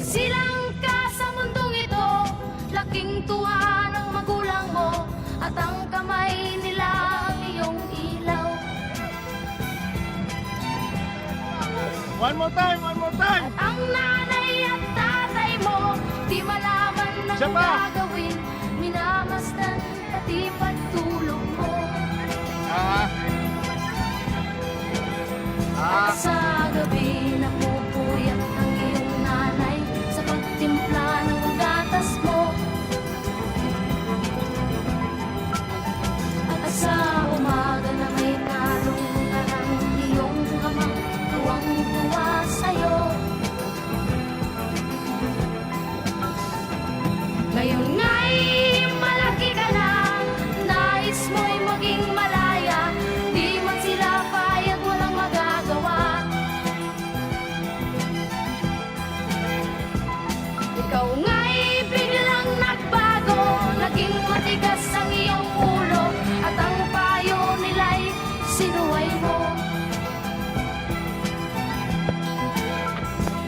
Silang ka sa mundong ito, laking tuwa ng magulang mo, at ang kamay nila ang iyong ilaw. One more time, one more time. At ang nanay at tatay mo, di malaman ng Siya pa. gagawin, minamasdan pati pagtulog mo. At sa gabi napupuyat ang iyong nanay sa pagtimpla ng gatas mo. At sa umaga na may talong ka ng iyong amang tuwang-tuwa sa'yo. Ngayon nga'y malaki ka na, nais mo'y maging malaya, di man sila payag, walang magagawa. Ikaw nga'y biglang nagbago, naging matigas ang iyong ulo, at ang payo nila'y sinuway mo.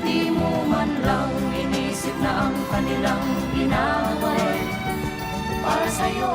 Di mo man lang inisip na ang kanilang ginaway para sa'yo.